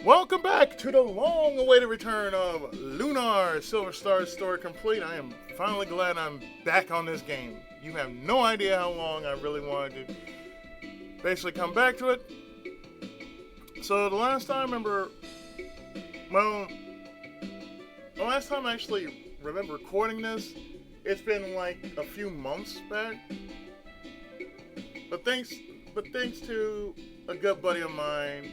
Welcome back to the long-awaited return of Lunar Silver Star Story Complete. I am finally glad I'm back on this game. You have no idea how long I really wanted to basically come back to it. So the last time I remember, well, the last time I actually remember recording this, it's been like a few months back. But thanks to a good buddy of mine,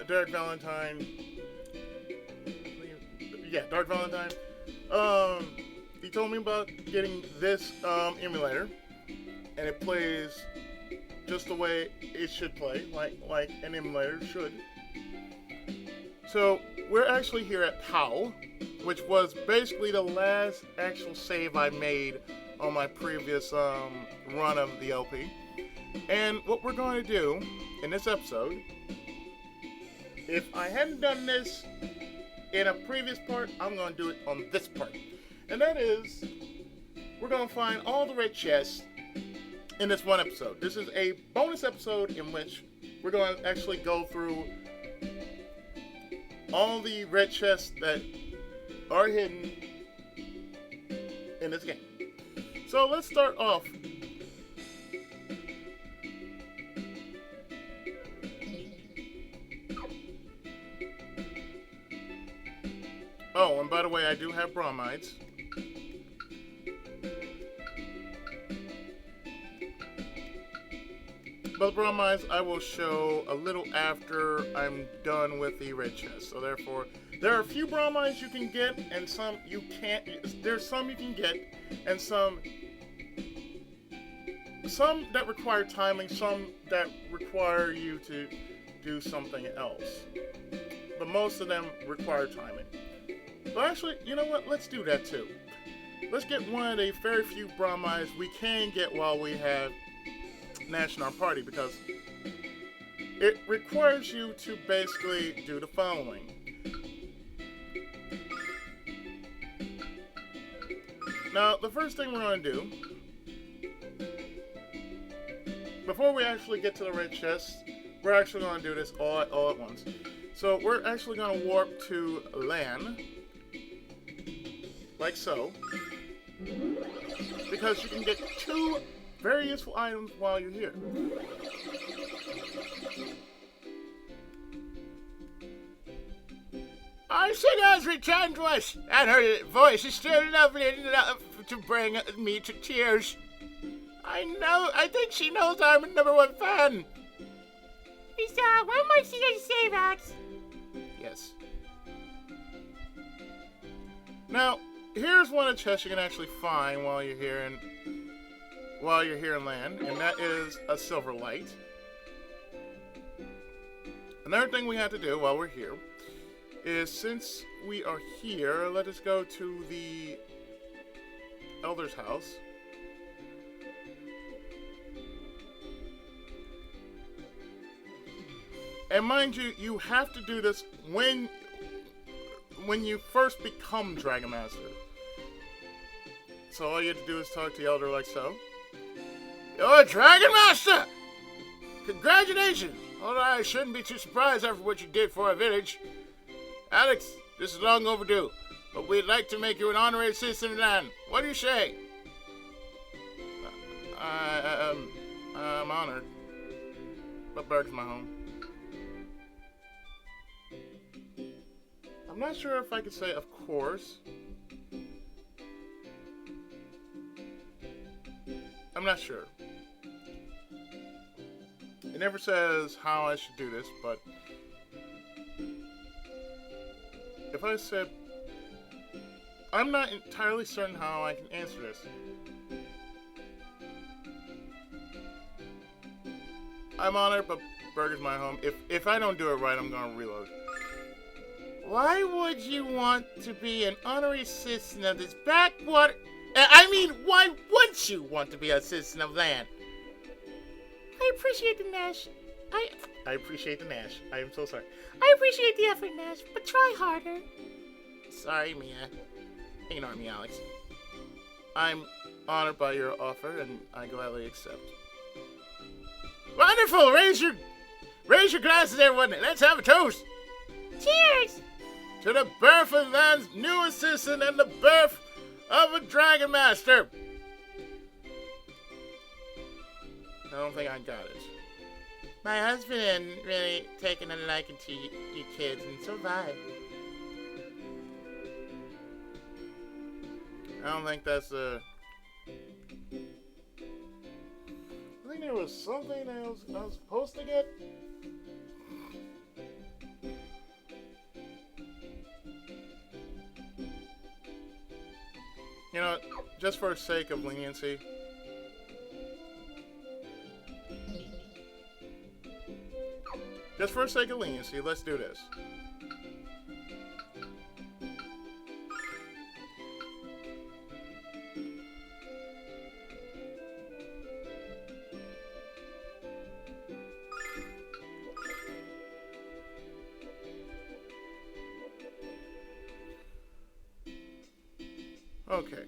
Derek Valentine. Yeah, Dark Valentine. He told me about getting this emulator, and it plays just the way it should play, like an emulator should. So we're actually here at POW, which was basically the last actual save I made on my previous run of the LP. And what we're going to do in this episode, if I hadn't done this in a previous part, I'm going to do it on this part. And that is, we're going to find all the red chests in this one episode. This is a bonus episode in which we're going to actually go through all the red chests that are hidden in this game. So let's start off. Oh, and by the way, I do have bromides. But the bromides I will show a little after I'm done with the red chest. So therefore, there are a few bromides you can get, and some you can't. There's some you can get, and some that require timing, some that require you to do something else. But most of them require timing. But actually, you know what? Let's do that too. Let's get one of the very few bromides we can get while we have Nash in our party, because it requires you to basically do the following. Now, the first thing we're going to do, before we actually get to the red chest, we're actually going to do this all at once. So we're actually going to warp to LAN, like so, because you can get two very useful items while you're here. Our Signal's returned to us, and her voice is still lovely enough to bring me to tears. I think she knows I'm a #1 fan. Is one more season save ads? Yes. Now, here's one of the chests you can actually find while you're here in LAN, and that is a silver light. Another thing we have to do while we're here is, since we are here, let us go to the Elder's house. And mind you, you have to do this when you first become Dragon Master. So all you have to do is talk to the Elder like so. You're a Dragon Master! Congratulations! Although I shouldn't be too surprised after what you did for our village. Alex, this is long overdue, but we'd like to make you an honorary citizen of the land. What do you say? I'm honored, but Berg's my home. I'm not sure if I could say of course. I'm not sure. It never says how I should do this, but if I said, I'm not entirely certain how I can answer this. I'm honored, but Burger's my home. If I don't do it right, I'm gonna reload. Why would you want to be an honorary citizen of this backwater? Why would you want to be a citizen of land? I appreciate the Nash. I appreciate the Nash. I am so sorry. I appreciate the effort, Nash, but try harder. Sorry, Mia. Ignore me, Alex. I'm honored by your offer, and I gladly accept. Wonderful! Raise Raise your glasses, everyone. Let's have a toast. Cheers! To the birth of Land's new assistant and the birth of a Dragon Master. I don't think I got it. My husband really taken a liking to you kids, and so have I. I don't think that's a... I think there was something else I was supposed to get. You know, just for the sake of leniency. Just for the sake of leniency, let's do this. Okay.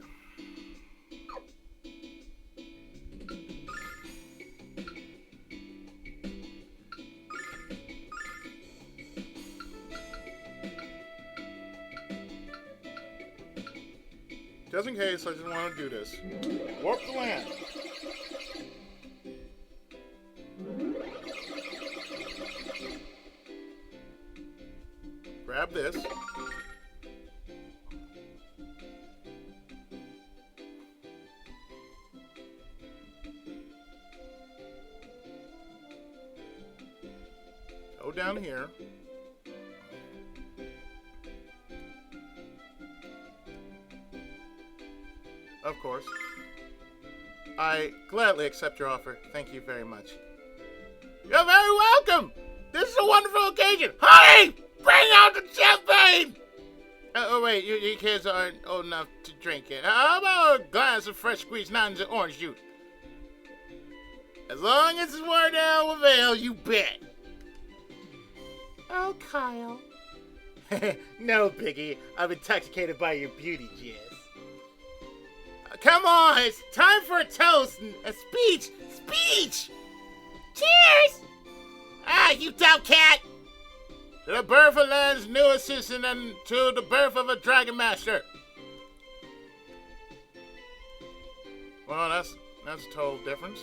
Just in case, I just want to do this. Warp the land. Grab this. Go down here. Of course. I gladly accept your offer. Thank you very much. You're very welcome! This is a wonderful occasion! Hurry! Bring out the champagne! Oh wait, you kids aren't old enough to drink it. How about a glass of fresh squeezed nines and orange juice? As long as it's worn down with ale, you bet. Oh, Kyle. No, Biggie. I'm intoxicated by your beauty, Jess. Come on, it's time for a toast and a speech. Speech! Cheers! Ah, you doubt cat! To the birth of Land's new assistant and to the birth of a Dragon Master. Well, that's a total difference.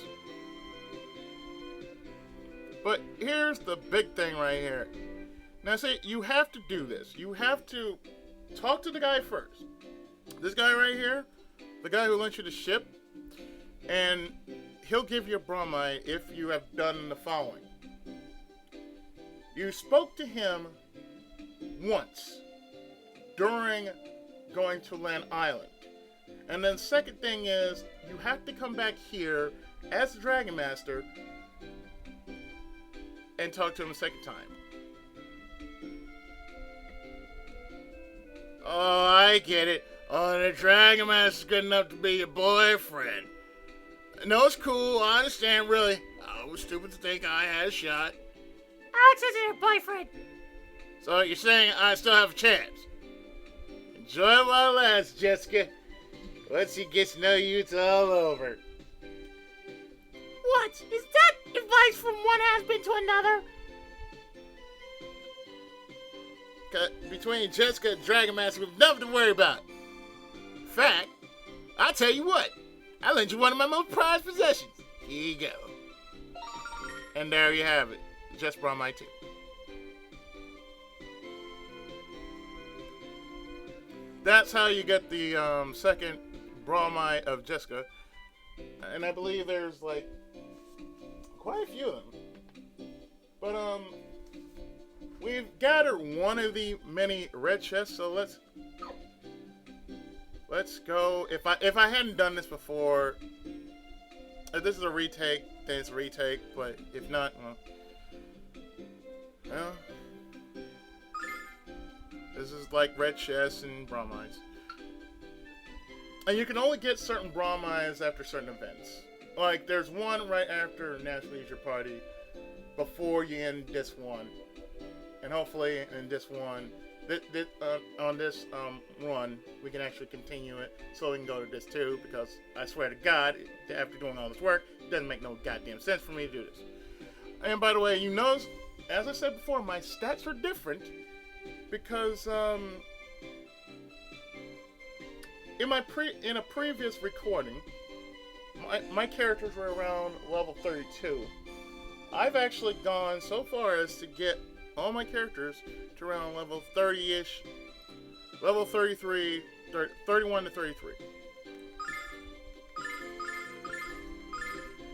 But here's the big thing right here. Now, see, you have to do this. You have to talk to the guy first. This guy right here, the guy who lent you the ship, and he'll give you a bromide if you have done the following. You spoke to him once during going to Land Island. And then second thing is, you have to come back here as the Dragon Master and talk to him a second time. Oh, I get it. Oh, the Dragon Master's good enough to be your boyfriend. No, it's cool. I understand, really. I was stupid to think I had a shot. Alex isn't your boyfriend. So you're saying I still have a chance? Enjoy my last, Jessica. Once he gets to know you, it's all over. What? Is that advice from one husband to another? Between Jessica and Dragon Master, we've nothing to worry about. In fact, I'll tell you what. I'll lend you one of my most prized possessions. Here you go. And there you have it. Just brought my tea. That's how you get the second bromide of Jessica. And I believe there's like quite a few of them. But we've gathered one of the many red chests, so let's go. If I hadn't done this before, if this is a retake, then it's a retake, but if not, well, this is like red chests and bromides. And you can only get certain bromides after certain events. Like, there's one right after National Leisure Party before you end this one. And hopefully in this one, on this run, we can actually continue it so we can go to this too, because I swear to God, after doing all this work, it doesn't make no goddamn sense for me to do this. And by the way, you notice as I said before, my stats are different because in a previous recording, my characters were around level 32. I've actually gone so far as to get all my characters to around level 30-ish, level 33, 31 to 33.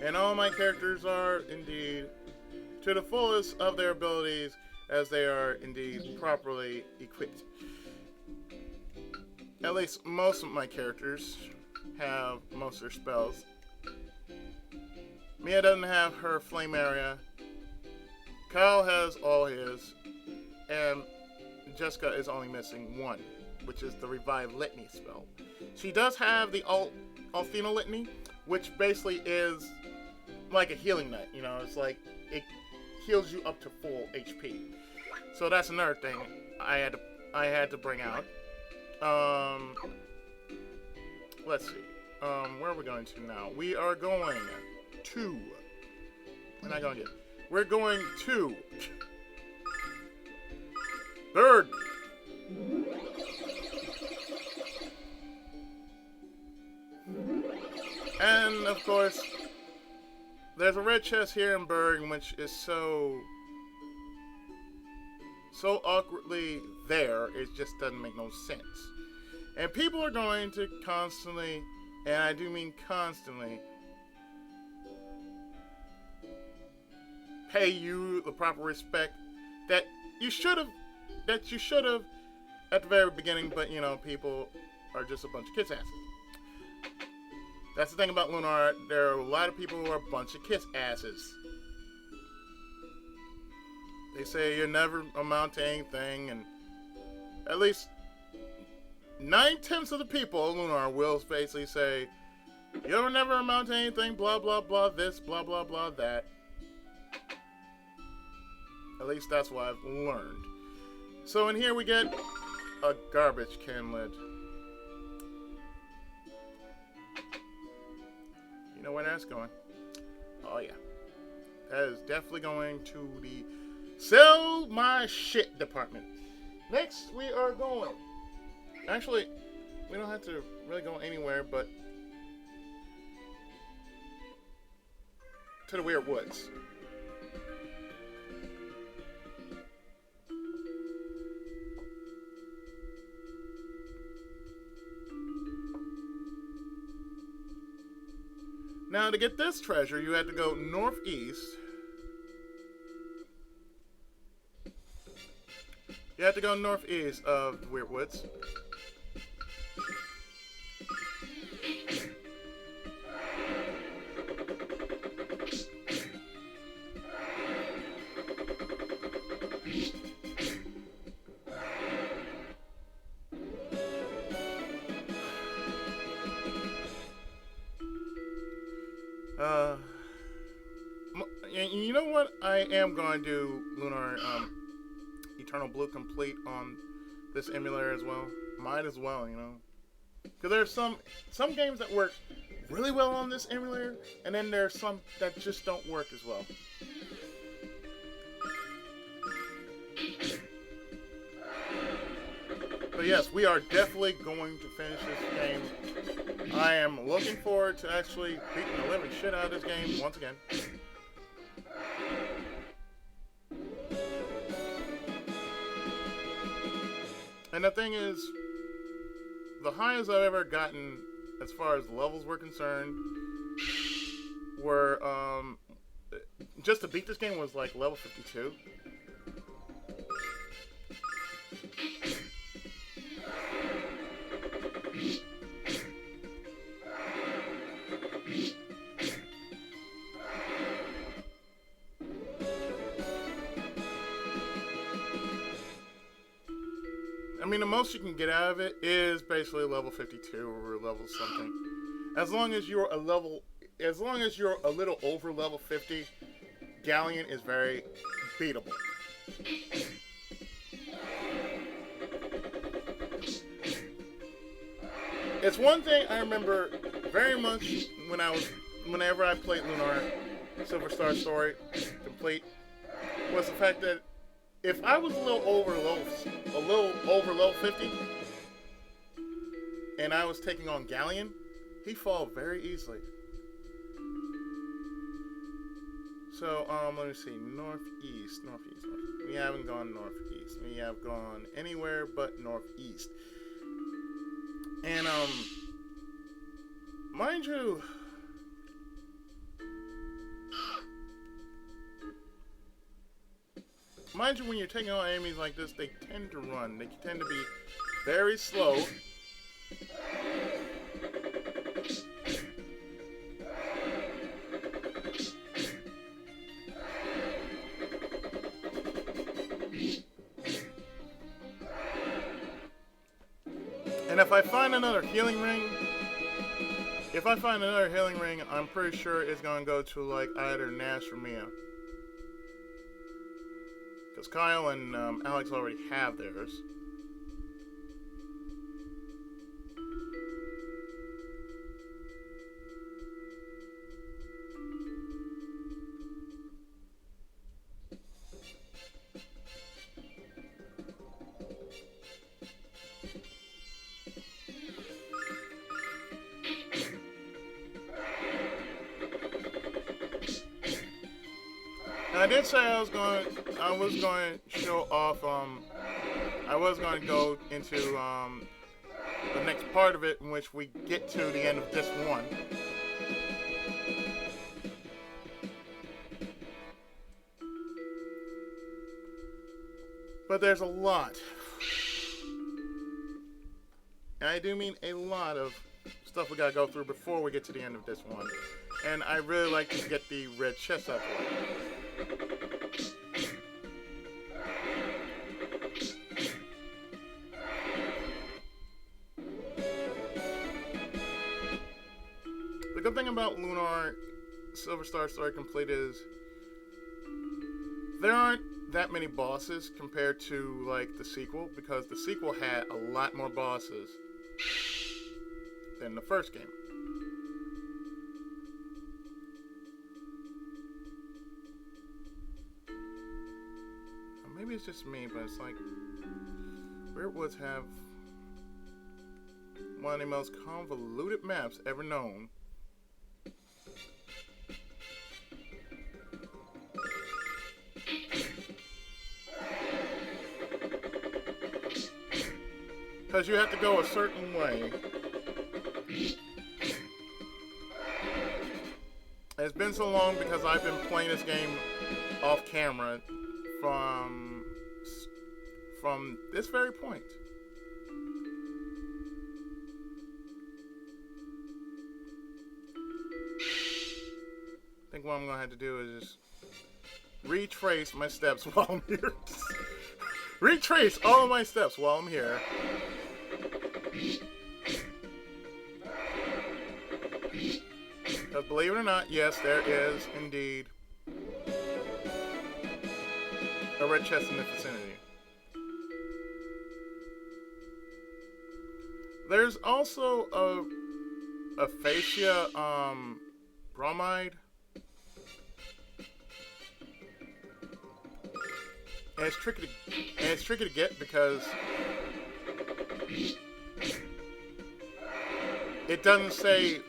And all my characters are indeed to the fullest of their abilities, as they are indeed properly equipped. At least most of my characters have most of their spells. Mia doesn't have her flame area. Kyle has all his. And Jessica is only missing one, which is the Revive Litany spell. She does have the Althena Litany, which basically is like a healing knight. You know, it's like it heals you up to full HP. So that's another thing I had to bring out. Let's see. Where are we going to now? We are going to. We're not going yet. We're going to Third. And of course, there's a red chest here in Berg, which is so awkwardly there, it just doesn't make no sense. And people are going to constantly, and I do mean constantly, pay you the proper respect that you should have at the very beginning, but you know, people are just a bunch of kiss asses. That's the thing about Lunar. There are a lot of people who are a bunch of kiss asses. They say you never amount to anything, and at least 9/10 of the people Lunar will basically say, you'll never amount to anything, blah blah blah this, blah blah blah that. At least that's what I've learned. So in here we get a garbage can lid. You know where that's going? Oh yeah. That is definitely going to the sell my shit department. Next we are going. Actually, we don't have to really go anywhere but to the Weird Woods. Now, to get this treasure, you had to go northeast. You have to go northeast of the Weird Woods. You know what I am going to do, Lunar, Eternal Blue Complete on this emulator as well. Might as well, you know. Because there's some games that work really well on this emulator, and then there's some that just don't work as well. But yes, we are definitely going to finish this game. I am looking forward to actually beating the living shit out of this game once again. And the thing is, the highest I've ever gotten as far as levels were concerned were, just to beat this game was like level 52. I mean, the most you can get out of it is basically level 52 or level something. As long as you're a little over level 50, Galleon is very beatable. It's one thing I remember very much whenever I played Lunar Silver Star Story Complete. was the fact that if I was a little over level 50, and I was taking on Galleon, he'd fall very easily. So, let me see. Northeast. We haven't gone northeast. We have gone anywhere but northeast. And, mind you, when you're taking on enemies like this, they tend to run. They tend to be very slow. And if I find another healing ring, I'm pretty sure it's gonna go to like either Nash or Mia. Because Kyle and Alex already have theirs. And I did say I was going to show off. I was going to go into the next part of it, in which we get to the end of this one. But there's a lot, and I do mean a lot of stuff we gotta go through before we get to the end of this one. And I really like to get the red chest out of the way. The good thing about Lunar Silver Star Story Complete is there aren't that many bosses compared to like the sequel, because the sequel had a lot more bosses than the first game. Maybe it's just me, but it's like Weird Woods have one of the most convoluted maps ever known. Because you have to go a certain way. It's been so long because I've been playing this game off camera from this very point. I think what I'm going to have to do is just retrace my steps while I'm here. Retrace all of my steps while I'm here. Because believe it or not, yes, there is indeed a red chest in the vicinity. There's also a fascia bromide. And it's tricky to get because it doesn't say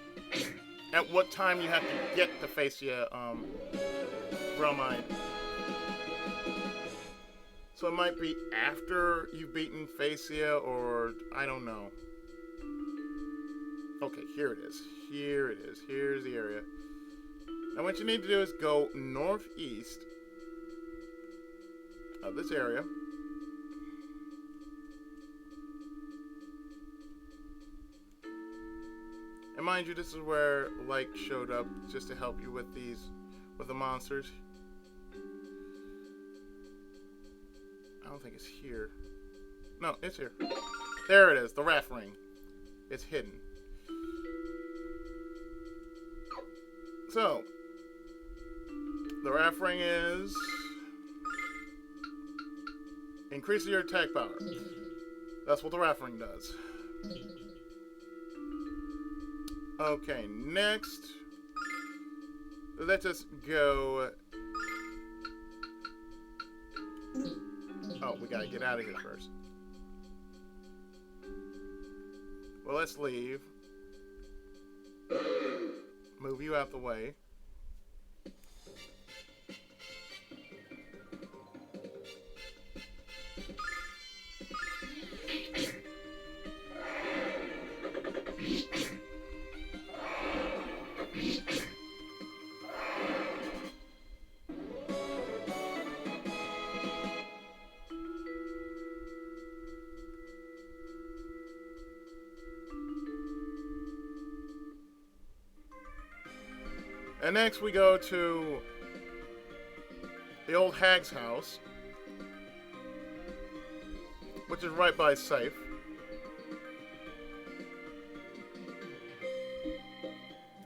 at what time you have to get the fascia bromide. So it might be after you've beaten fascia, or I don't know. Okay, here it is. Here it is. Here's the area. Now what you need to do is go northeast of this area. And mind you, this is where Light showed up just to help you with the monsters. I don't think it's here. No, it's here. There it is, the raft ring. It's hidden. So, the raft ring is increases your attack power. That's what the raft ring does. Okay, next, let's just go Oh, we gotta get out of here first. Well, let's leave. Move you out the way. And next we go to the old hag's house, which is right by safe.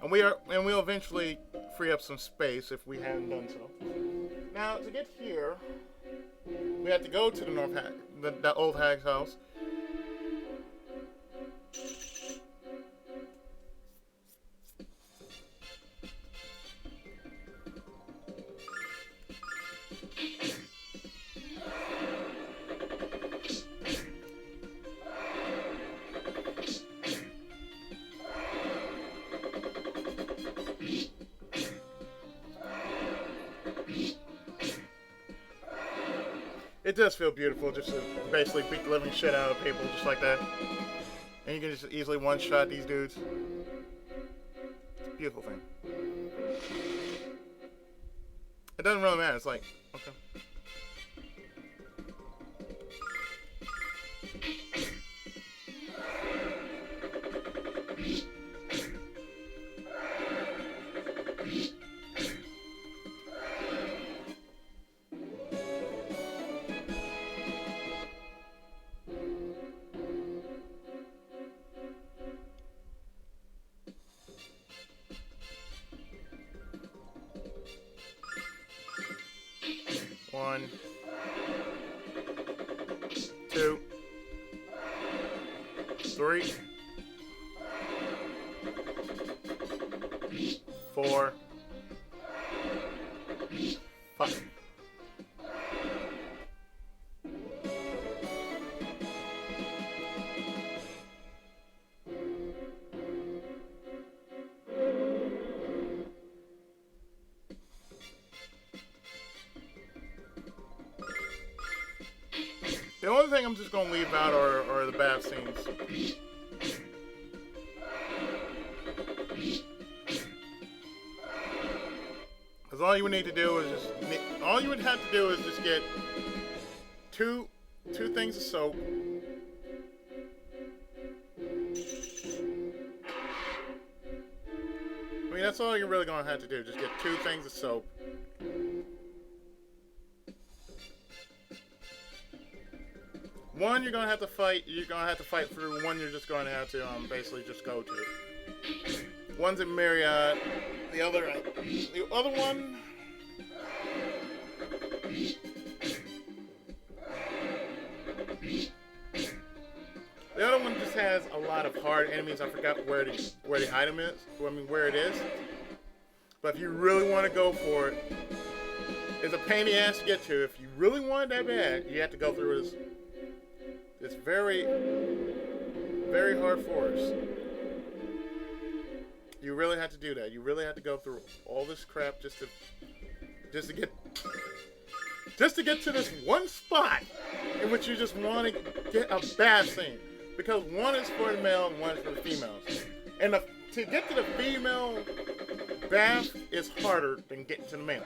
And we'll eventually free up some space if we hadn't done so. Now to get here, we have to go to the old hag's house. It does feel beautiful just to basically beat the living shit out of people just like that. And you can just easily one-shot these dudes. It's a beautiful thing. It doesn't really matter. It's like, okay. One, two, three, 4, 5. The only thing I'm just going to leave out are the bath scenes. Because all you would need to do is just get two things of soap. I mean, that's all you're really going to have to do. Just get 2 things of soap. One you're gonna have to fight. You're gonna have to fight through. One you're just going to have to basically just go to. One's in Marriott. The other one. The other one just has a lot of hard enemies. I forgot where the item is. Where it is. But if you really want to go for it, it's a pain in the ass to get to. If you really want it that bad, you have to go through this. It's very, very hard forest. You really have to do that. You really have to go through all this crap just to get to this one spot in which you just want to get a bath scene. Because one is for the male and one is for the females. And to get to the female bath is harder than getting to the male.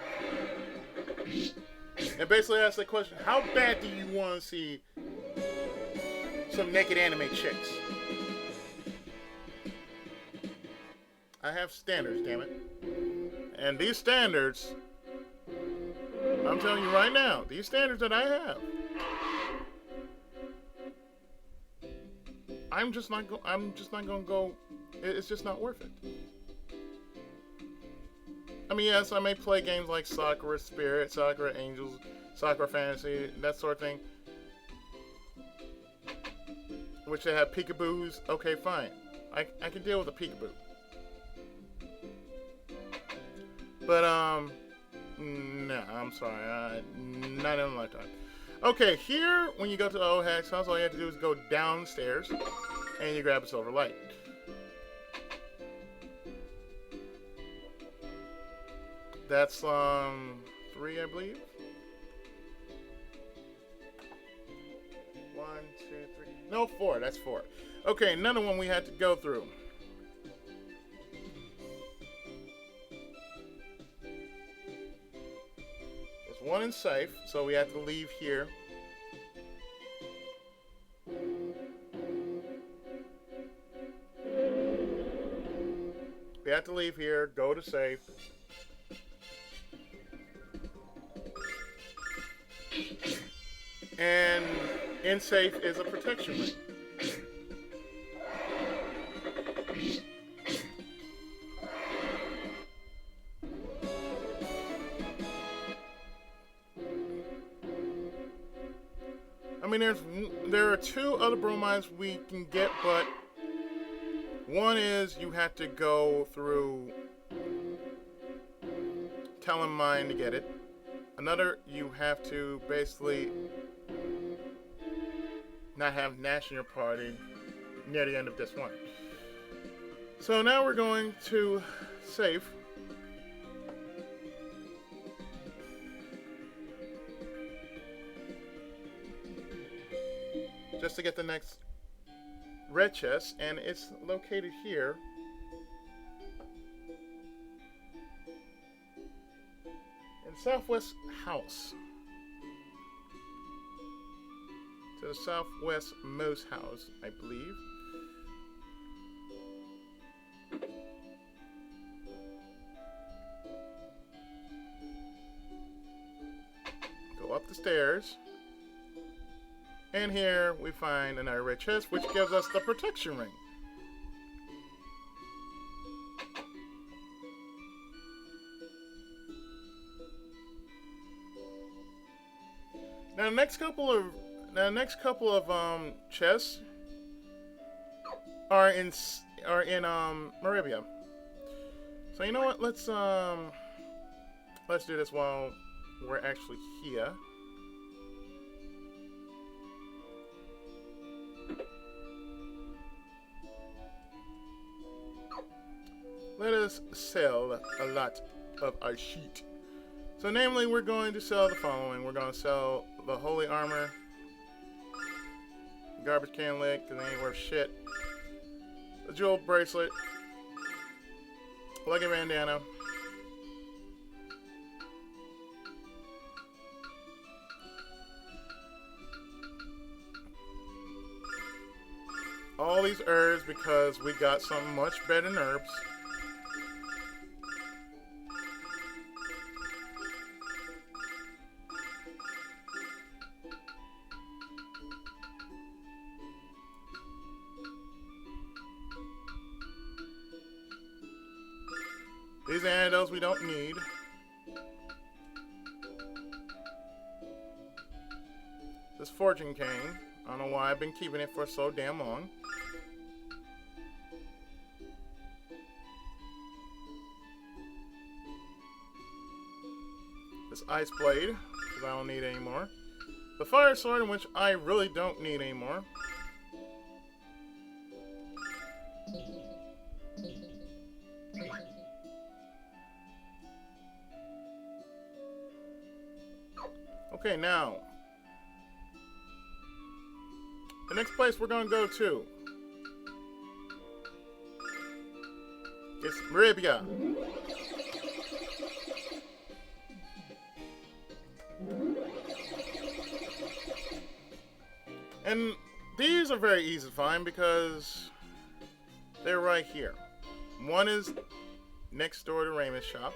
And basically ask the question, how bad do you want to see some naked anime chicks? I have standards, damn it. And these standards, I'm telling you right now, these standards that I have, I'm just not gonna go. It's just not worth it. I mean, yes, I may play games like Sakura Spirit, Sakura Angels, Sakura Fantasy, that sort of thing, which they have peekaboos. Okay, fine. I can deal with a peekaboo. But, no, I'm sorry. Not in a lifetime. Okay, here, when you go to the old hag's house, all you have to do is go downstairs and you grab a silver light. That's 3, I believe. 1, 2, 3. No, 4. That's 4. Okay, another one we had to go through. There's one in safe, so we have to leave here. We have to leave here, go to safe. And in safe is a protection ring. I mean, there are 2 other bromides we can get, but one is you have to go through Telling Mine to get it. Another, you have to basically not have Nash in your party near the end of this one. So now we're going to save. Just to get the next red chest, and it's located here. In Southwest House. To the southwest most house, I believe. Go up the stairs. And here we find another red chest, which gives us the protection ring. Now the next couple of chests are in Maribia. So you know what? Let's do this while we're actually here. Let us sell a lot of our sheet. So namely, we're going to sell the following. We're going to sell the holy armor, garbage can leg, because they ain't worth shit, the jewel bracelet, lucky bandana, all these herbs because we got something much better than herbs. These antidotes we don't need. This fortune cane. I don't know why I've been keeping it for so damn long. This ice blade, because I don't need anymore. The fire sword, which I really don't need anymore. Okay, now, the next place we're going to go to is Maribia. And these are very easy to find because they're right here. One is next door to Raymond's shop.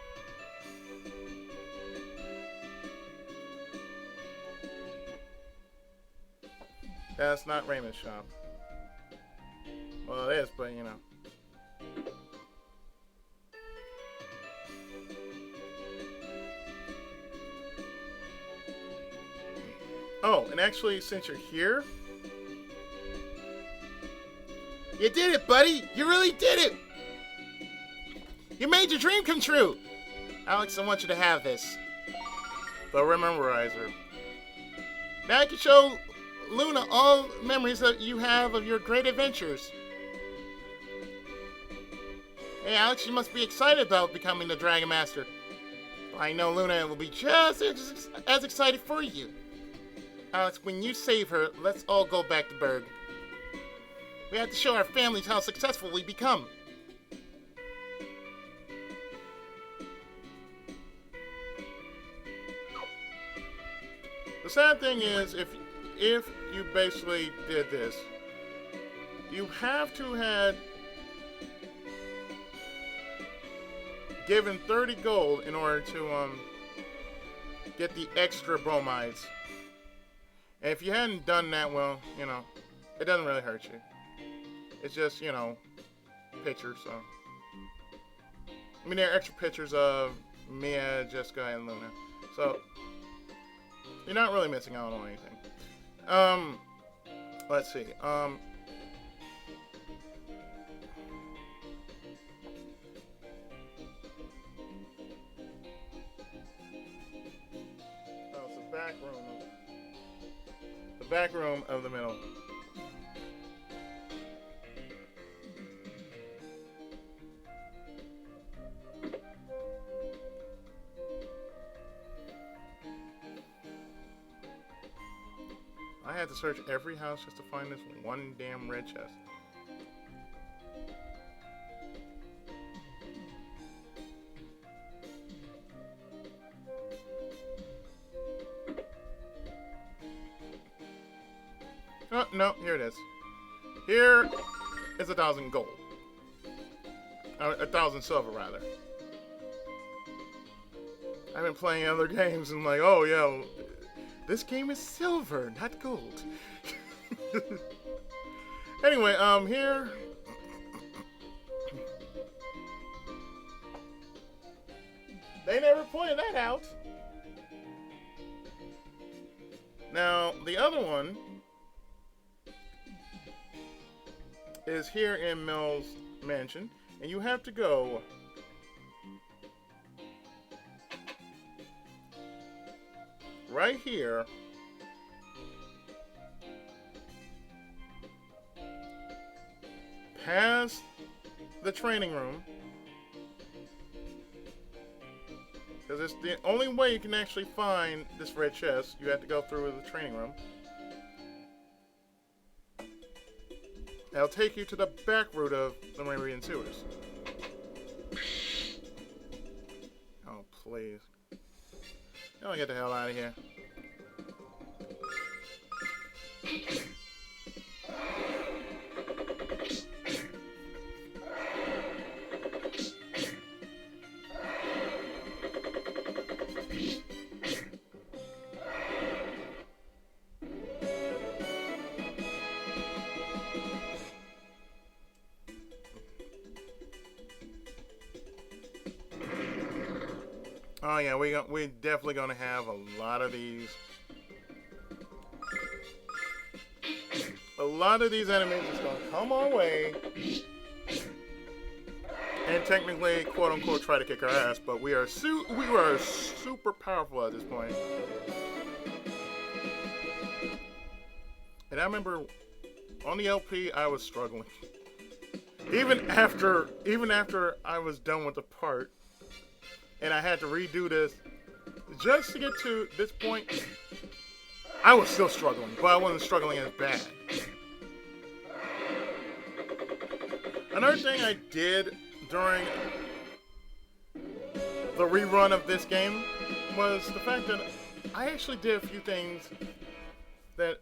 That's not Raymond's shop. Well, it is, but you know. Oh, and actually, since you're here, you did it, buddy! You really did it! You made your dream come true! Alex, I want you to have this. The Rememberizer. Now I can show Luna all memories that you have of your great adventures. Hey, Alex, you must be excited about becoming the Dragon Master. I know Luna will be just as excited for you. Alex, when you save her, let's all go back to Berg. We have to show our families how successful we become. The sad thing is, if you basically did this, you have to have given 30 gold in order to get the extra bromides. And if you hadn't done that, well, you know, it doesn't really hurt you. It's just, you know, pictures, so. I mean, there are extra pictures of Mia, Jessica, and Luna. So, you're not really missing out on anything. Let's see. Oh, it's the back room. The back room of the middle. I had to search every house just to find this one damn red chest. Oh, no, here it is. Here is 1,000 gold. 1,000 silver, rather. I've been playing other games and like, oh yeah, this game is silver, not gold. Anyway, here. They never pointed that out. Now, the other one is here in Mel's mansion, and you have to go right here past the training room, because it's the only way you can actually find this red chest. You have to go through the training room. That'll take you to the back route of the Meridian Sewers. Oh, please. Oh, get the hell out of here. Oh yeah, we're definitely gonna have a lot of these. A lot of these enemies is gonna come our way, and technically, quote unquote, try to kick our ass. But we are super powerful at this point. And I remember on the LP, I was struggling. Even after I was done with the part. And I had to redo this just to get to this point. I was still struggling, but I wasn't struggling as bad. Another thing I did during the rerun of this game was the fact that I actually did a few things that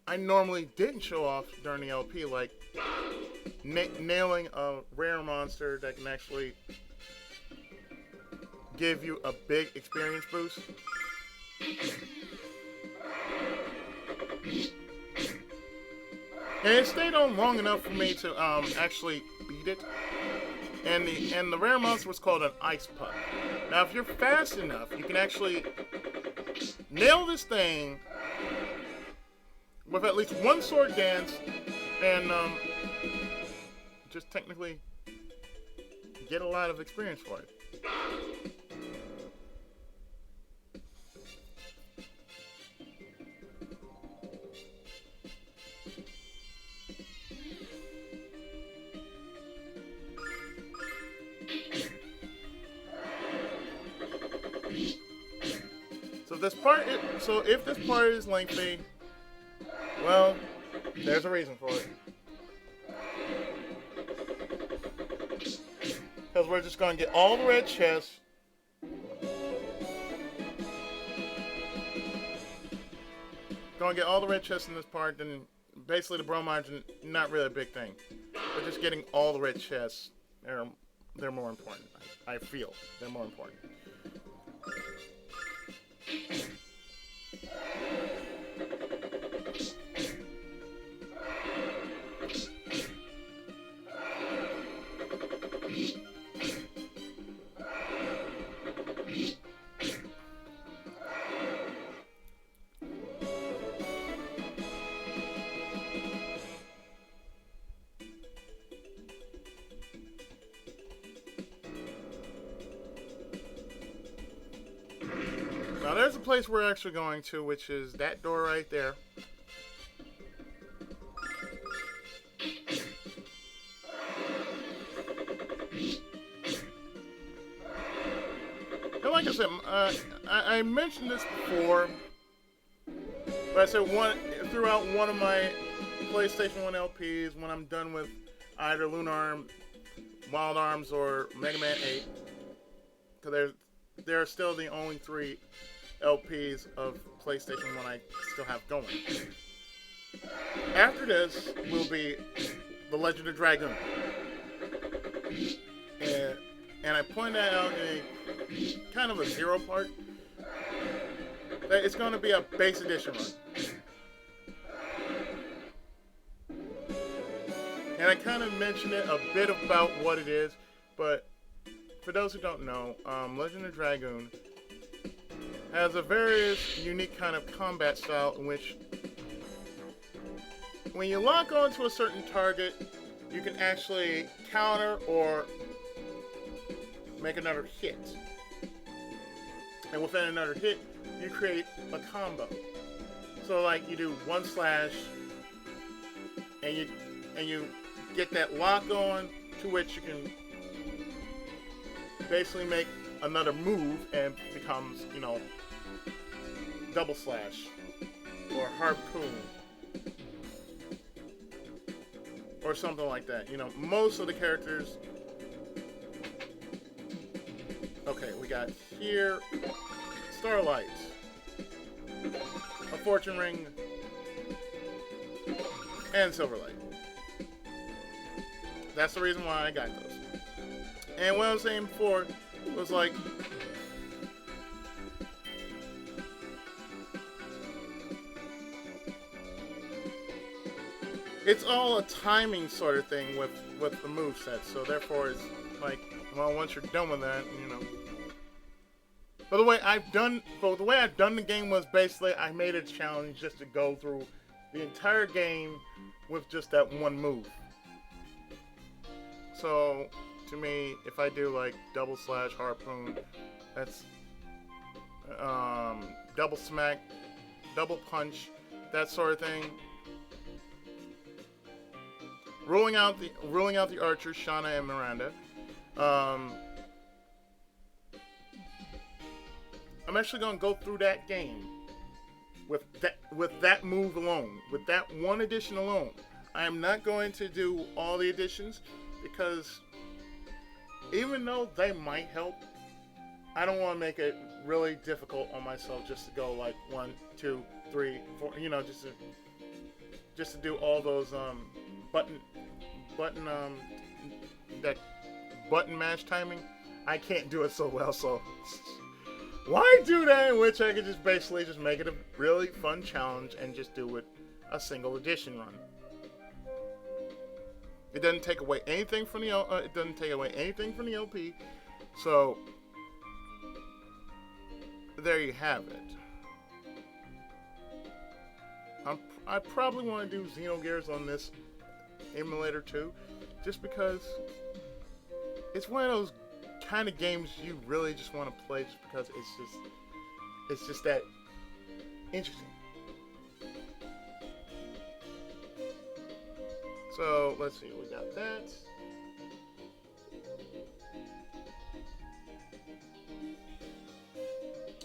I normally didn't show off during the LP, like nailing a rare monster that can actually give you a big experience boost. And it stayed on long enough for me to actually beat it. And the rare monster was called an ice puck. Now if you're fast enough, you can actually nail this thing with at least one sword dance and just technically get a lot of experience for it. So if this part is lengthy, well, there's a reason for it. Because we're just going to get all the red chests. Going to get all the red chests in this part, then basically the bromides are not really a big thing. But just getting all the red chests, they're more important. I feel they're more important. Now there's a place we're actually going to, which is that door right there. And like I said, I mentioned this before, but I said throughout one of my PlayStation 1 LPs, when I'm done with either Lunar, Wild Arms, or Mega Man 8, because they're still the only 3 LPs of PlayStation 1 I still have going. After this will be The Legend of Dragoon. And I point that out in a kind of a zero part. That it's going to be a base edition run. And I kind of mentioned it a bit about what it is, but for those who don't know, Legend of Dragoon has a very unique kind of combat style in which when you lock onto a certain target, you can actually counter or make another hit. And within another hit, you create a combo. So like you do one slash and you get that lock on to which you can basically make another move and becomes, double slash or harpoon or something like that. Most of the characters. Okay, we got here Starlight, a Fortune Ring, and Silverlight. That's the reason why I got those. And what I was saying before was like, it's all a timing sort of thing with the moveset. So therefore, it's like, well, once you're done with that, But the way I've done the game was basically I made a challenge just to go through the entire game with just that one move. So to me, if I do like double slash harpoon, that's double smack, double punch, that sort of thing. Ruling out the archers, Shauna and Miranda. I'm actually gonna go through that game with that move alone, with that one addition alone. I am not going to do all the additions because even though they might help, I don't want to make it really difficult on myself just to go like 1, 2, 3, 4. Just to do all those button mash timing. I can't do it so well, so why do that in which I could just basically just make it a really fun challenge and just do it a single edition run. It doesn't take away anything from the LP. So there you have it. I probably want to do Xenogears on this emulator too, just because it's one of those kind of games you really just want to play just because it's just that interesting. So let's see, we got that.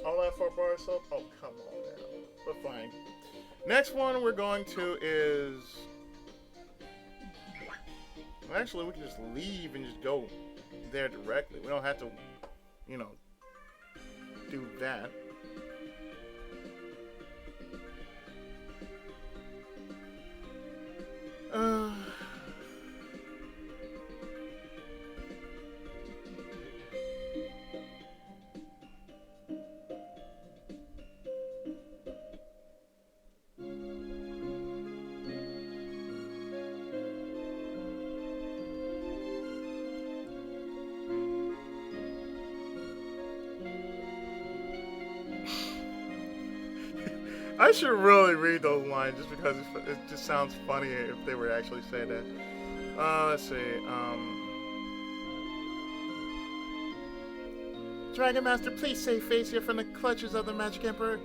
All that for bar soap? Oh, come Next one we're going to is... Well, actually, we can just leave and just go there directly. We don't have to, you know, do that. I should really read those lines just because it just sounds funny if they were actually saying that. Let's see. Dragon Master, please save Facia from the clutches of the Magic Emperor.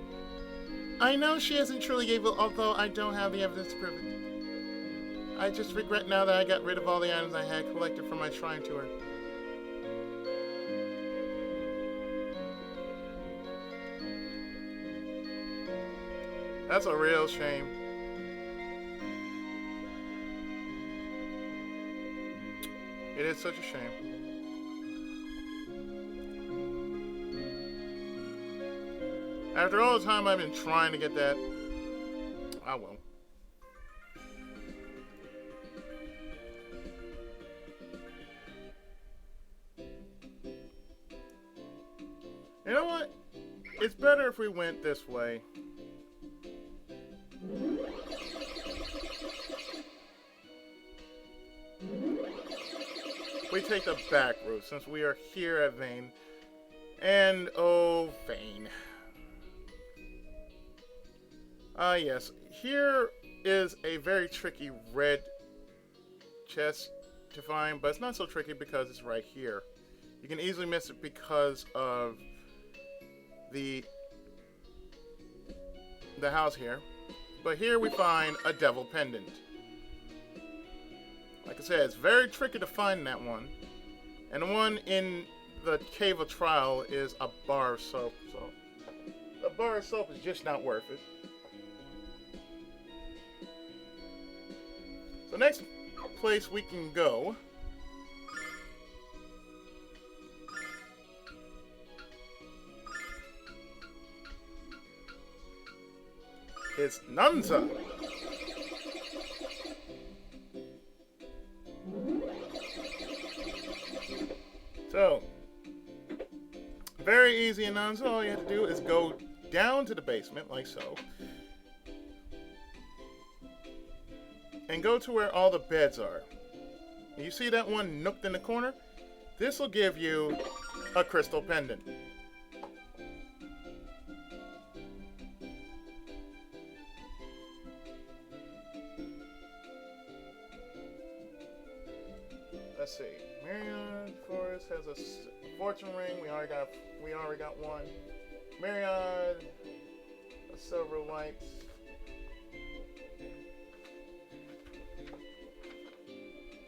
I know she isn't truly evil, although I don't have the evidence to prove it. I just regret now that I got rid of all the items I had collected from my shrine to her. That's a real shame. It is such a shame. After all the time I've been trying to get that, I won't. You know what? It's better if we went this way. We take the back road since we are here at Vane. And oh, Vane. Yes. Here is a very tricky red chest to find, but it's not so tricky because it's right here. You can easily miss it because of the house here. But here we find a devil pendant. Like I said, it's very tricky to find that one. And the one in the Cave of Trial is a bar of soap. So a bar of soap is just not worth it. So next place we can go is Nunza. So, very easy in Nunza. All you have to do is go down to the basement, like so. And go to where all the beds are. You see that one nooked in the corner? This will give you a crystal pendant. Let's see. Marion Forest has a fortune ring. We already got one. Marion, a silver light.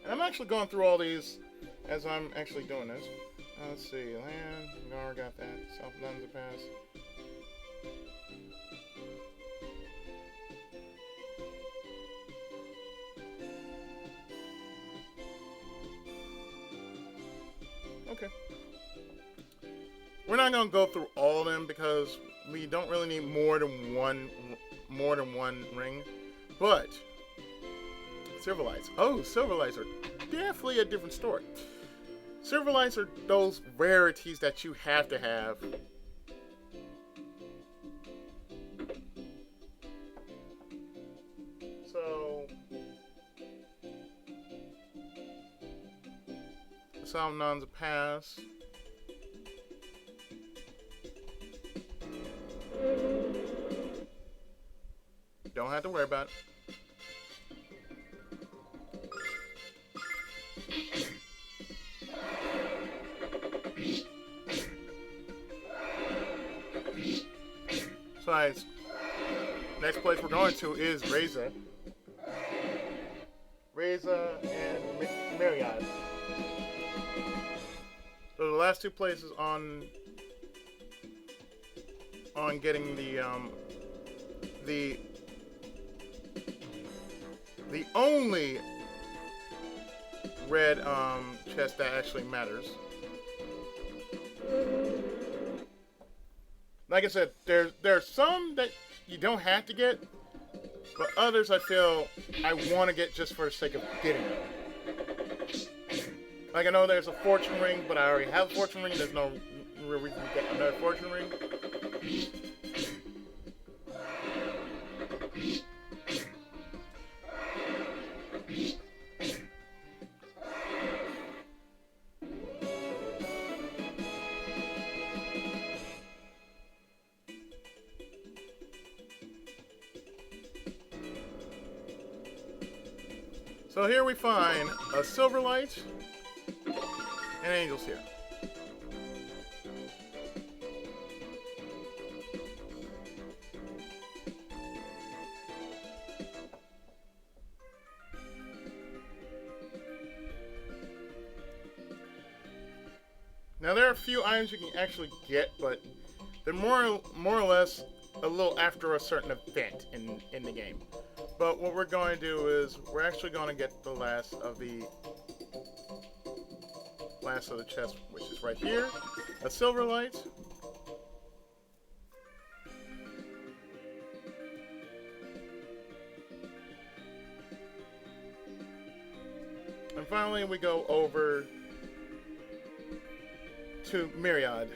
And I'm actually going through all these as I'm actually doing this. Let's see. Land. We already got that. South London Pass. Okay. We're not gonna go through all of them because we don't really need more than one ring. But Silverlights. Oh, Silverlights are definitely a different story. Silverlights are those rarities that you have to have. So Some nuns pass. Don't have to worry about it. Besides, next place we're going to is Reza. Reza and Myriad. So the last two places on getting the the only red chest that actually matters. Like I said, there's some that you don't have to get, but others I feel I want to get just for the sake of getting them. Like I know there's a fortune ring, but I already have a fortune ring. There's no real reason to get another fortune ring. So here we find a silver light and angels here. Now there are a few items you can actually get, but they're more or less a little after a certain event in the game. But what we're going to do is we're actually going to get the last of the chest, which is right here, a silver light. And finally we go over to Myriad.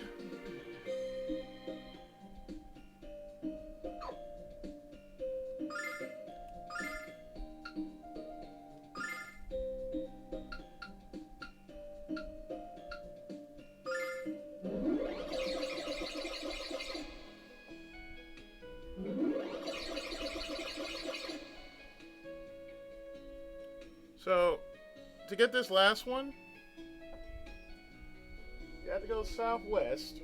So, to get this last one, you have to go southwest.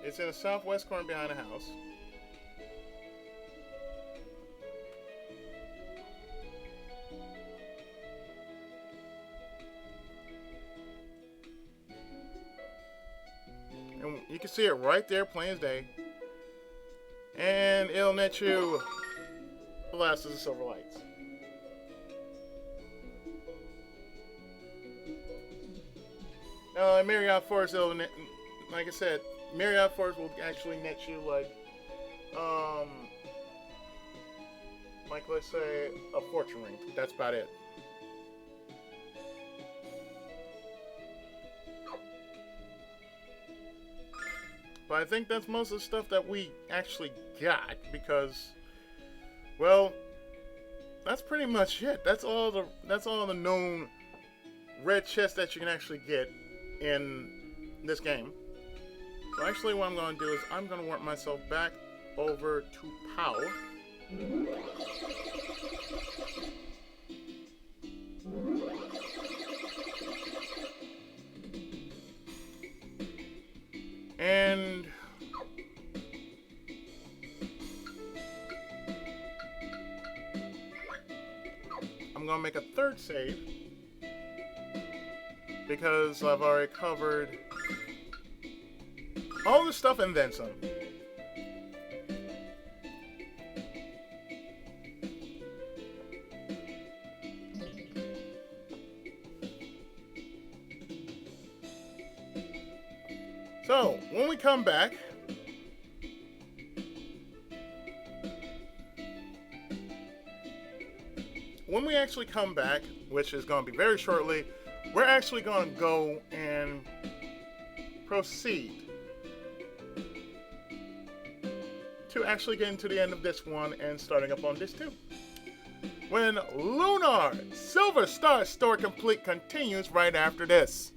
It's in the southwest corner behind the house. And you can see it right there, plain as day. And it'll net you the last of the silver lights. In Myriad Forest, like I said, Myriad Forest will actually net you like let's say a fortune ring. That's about it. But I think that's most of the stuff that we actually got because, well, that's pretty much it. That's all the known red chests that you can actually get in this game. So actually what I'm going to do is I'm going to warp myself back over to POW. And I'm going to make a third save because I've already covered all this stuff and then some. So, when we come back, which is going to be very shortly, we're actually going to go and proceed to actually getting to the end of this one and starting up on this too. When Lunar Silver Star Store Complete continues right after this.